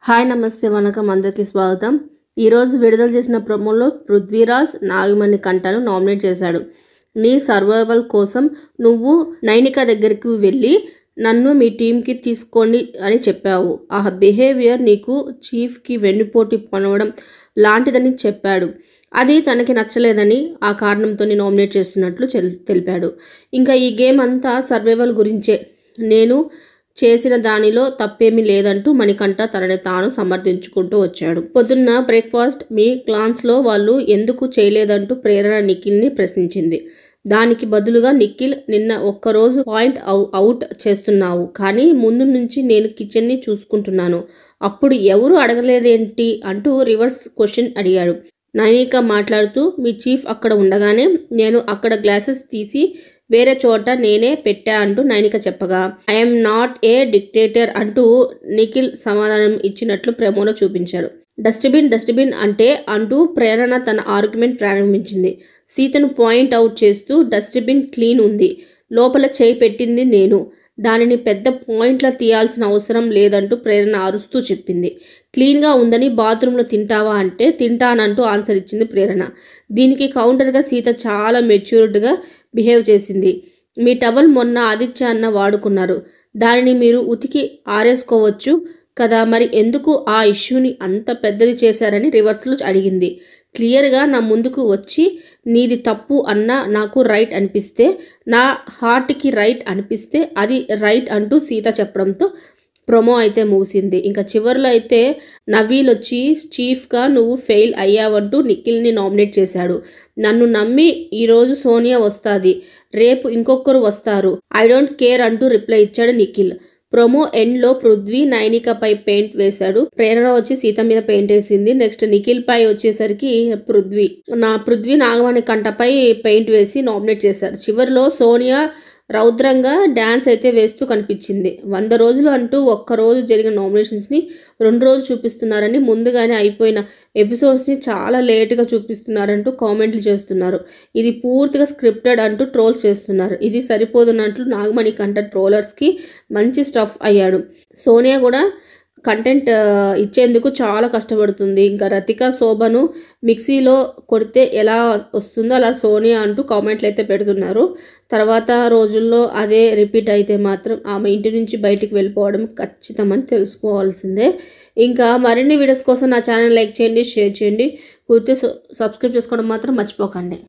Hi నమస్తే వనకం అందరికీ స్వాగతం. ఈరోజు విడుదల చేసిన ప్రోమోలో పృథ్వీరాజ్ నాగమణి కంటను నామినేట్ చేశాడు. నీ సర్వైవల్ కోసం నువ్వు నైనిక దగ్గరికి వెళ్ళి నన్ను మీ టీంకి తీసుకోండి అని చెప్పావు. ఆ బిహేవియర్ నీకు చీఫ్కి వెన్నుపోటీ పొనవడం లాంటిదని చెప్పాడు. అది తనకి నచ్చలేదని ఆ కారణంతో నామినేట్ చేస్తున్నట్లు తెలిపాడు. ఇంకా ఈ గేమ్ అంతా సర్వైవల్ గురించే, నేను చేసిన దానిలో తప్పేమీ లేదంటూ మణికంఠ తనని తాను సమర్థించుకుంటూ వచ్చాడు. పొద్దున్న బ్రేక్ఫాస్ట్ మీ క్లాన్స్లో వాళ్ళు ఎందుకు చేయలేదంటూ ప్రేరణ నిఖిల్ని ప్రశ్నించింది. దానికి బదులుగా నిఖిల్, నిన్న ఒక్కరోజు పాయింట్ అవుట్ చేస్తున్నావు, కానీ ముందు నుంచి నేను కిచెన్ని చూసుకుంటున్నాను, అప్పుడు ఎవరు అడగలేదేంటి అంటూ రివర్స్ క్వశ్చన్ అడిగాడు. నైనిక మాట్లాడుతూ, మీ చీఫ్ అక్కడ ఉండగానే నేను అక్కడ గ్లాసెస్ తీసి వేరే చోట నేనే పెట్టా అంటూ నైనిక చెప్పగా, ఐఎమ్ నాట్ ఏ డిక్టేటర్ అంటూ నిఖిల్ సమాధానం ఇచ్చినట్లు ప్రోమోలో చూపించారు. డస్ట్బిన్ అంటే అంటూ ప్రేరణ తన ఆర్గ్యుమెంట్ ప్రారంభించింది. సీతను పాయింట్ అవుట్ చేస్తూ, డస్ట్బిన్ క్లీన్ ఉంది, లోపల చేయి పెట్టింది నేను, దానిని పెద్ద పాయింట్లా తీయాల్సిన అవసరం లేదంటూ ప్రేరణ అరుస్తూ చెప్పింది. క్లీన్గా ఉందని బాత్రూంలో తింటావా అంటే తింటానంటూ ఆన్సర్ ఇచ్చింది ప్రేరణ. దీనికి కౌంటర్గా సీత చాలా మెచ్యూర్డ్గా బిహేవ్ చేసింది. మీ టవల్ మొన్న ఆదిత్య అన్న వాడుకున్నారు, దానిని మీరు ఉతికి ఆరేసుకోవచ్చు కదా, మరి ఎందుకు ఆ ఇష్యూని అంత పెద్దది చేశారని రివర్స్లో అడిగింది. క్లియర్గా నా ముందుకు వచ్చి నీది తప్పు అన్న నాకు రైట్ అనిపిస్తే, నా హార్ట్కి రైట్ అనిపిస్తే అది రైట్ అంటూ సీత చెప్పడంతో ప్రోమో అయితే ముగిసింది. ఇంకా చివరిలో అయితే నవీల్ వచ్చి చీఫ్గా నువ్వు ఫెయిల్ అయ్యావంటూ నిఖిల్ని నామినేట్ చేశాడు. నన్ను నమ్మి ఈరోజు సోనియా వస్తుంది, రేపు ఇంకొకరు వస్తారు, ఐ డోంట్ కేర్ అంటూ రిప్లై ఇచ్చాడు నిఖిల్. ప్రోమో ఎండ్లో పృథ్వీ నైనికపై పెయింట్ వేశాడు. ప్రేరణ వచ్చి సీత మీద పెయింట్ వేసింది. నెక్స్ట్ నిఖిల్ పై వచ్చేసరికి పృథ్వీ నాగమణి కంటపై పెయింట్ వేసి నామినేట్ చేశారు. చివరిలో సోనియా రౌద్రంగా డ్యాన్స్ అయితే వేస్తూ కనిపించింది. 100 రోజులు అంటూ ఒక్కరోజు జరిగిన నామినేషన్స్ని 2 రోజులు చూపిస్తున్నారని, ముందుగానే అయిపోయిన ఎపిసోడ్స్ని చాలా లేటుగా చూపిస్తున్నారంటూ కామెంట్లు చేస్తున్నారు. ఇది పూర్తిగా స్క్రిప్టెడ్ అంటూ ట్రోల్స్ చేస్తున్నారు. ఇది సరిపోతున్నట్లు నాగమణి కంట ట్రోలర్స్కి మంచి స్టఫ్ అయ్యాడు. సోనియా కూడా కంటెంట్ ఇచ్చేందుకు చాలా కష్టపడుతుంది. ఇంకా రతిక శోభను మిక్సీలో కొడితే ఎలా వస్తుందో అలా సోనియా అంటూ కామెంట్లు అయితే పెడుతున్నారు. తర్వాత రోజుల్లో అదే రిపీట్ అయితే మాత్రం ఆమె ఇంటి నుంచి బయటికి వెళ్ళిపోవడం ఖచ్చితమని తెలుసుకోవాల్సిందే. ఇంకా మరిన్ని వీడియోస్ కోసం నా ఛానల్ లైక్ చేయండి, షేర్ చేయండి, పూర్తిగా సబ్స్క్రైబ్ చేసుకోవడం మాత్రం మర్చిపోకండి.